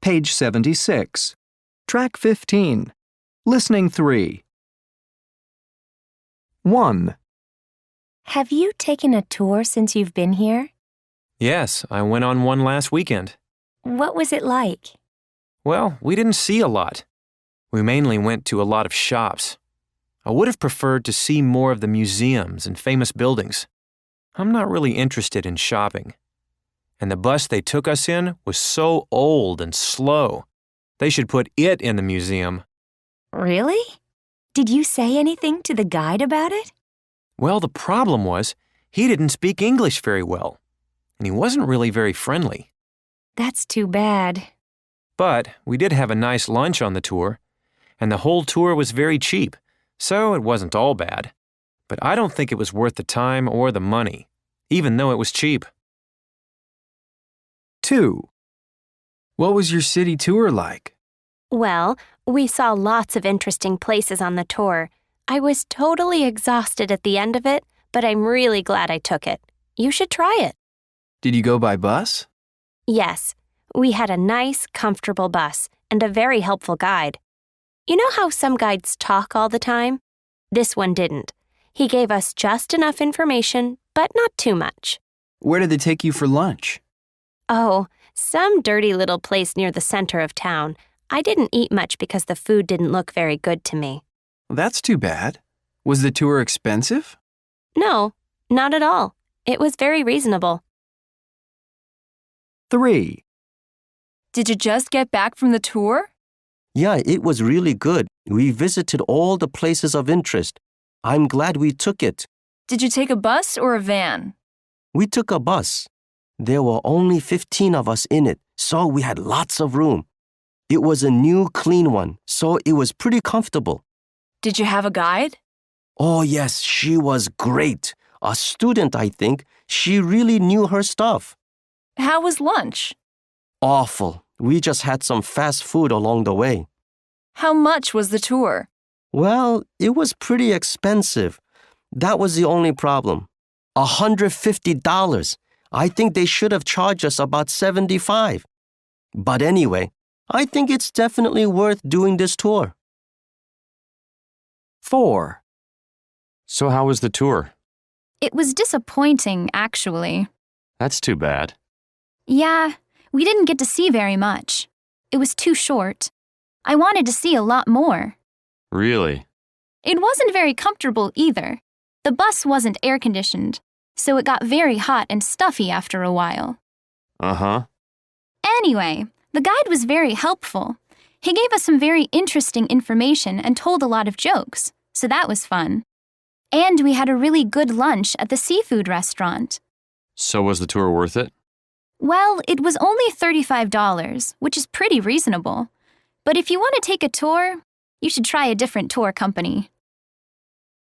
Page 76. Track 15. Listening 3. 1. Have you taken a tour since you've been here? Yes, I went on one last weekend. What was it like? Well, we didn't see a lot. We mainly went to a lot of shops. I would have preferred to see more of the museums and famous buildings. I'm not really interested in shopping. And the bus they took us in was so old and slow. They should put it in the museum. Really? Did you say anything to the guide about it? Well, the problem was he didn't speak English very well, and he wasn't really very friendly. That's too bad. But we did have a nice lunch on the tour, and the whole tour was very cheap, so it wasn't all bad. But I don't think it was worth the time or the money, even though it was cheap. 2. What was your city tour like? Well, we saw lots of interesting places on the tour. I was totally exhausted at the end of it, but I'm really glad I took it. You should try it. Did you go by bus? Yes, we had a nice, comfortable bus and a very helpful guide. You know how some guides talk all the time? This one didn't. He gave us just enough information, but not too much. Where did they take you for lunch? Oh, some dirty little place near the center of town. I didn't eat much because the food didn't look very good to me. That's too bad. Was the tour expensive? No, not at all. It was very reasonable. 3. Did you just get back from the tour? Yeah, it was really good. We visited all the places of interest. I'm glad we took it. Did you take a bus or a van? We took a bus. There were only 15 of us in it, so we had lots of room. It was a new, clean one, so it was pretty comfortable. Did you have a guide? Oh, yes, she was great. A student, I think. She really knew her stuff. How was lunch? Awful. We just had some fast food along the way. How much was the tour? Well, it was pretty expensive. That was the only problem. $150. I think they should have charged us about $75. But anyway, I think it's definitely worth doing this tour. 4. So how was the tour? It was disappointing, actually. That's too bad. Yeah, we didn't get to see very much. It was too short. I wanted to see a lot more. Really? It wasn't very comfortable either. The bus wasn't air-conditioned, so it got very hot and stuffy after a while. Uh-huh. Anyway, the guide was very helpful. He gave us some very interesting information and told a lot of jokes, so that was fun. And we had a really good lunch at the seafood restaurant. So was the tour worth it? Well, it was only $35, which is pretty reasonable. But if you want to take a tour, you should try a different tour company.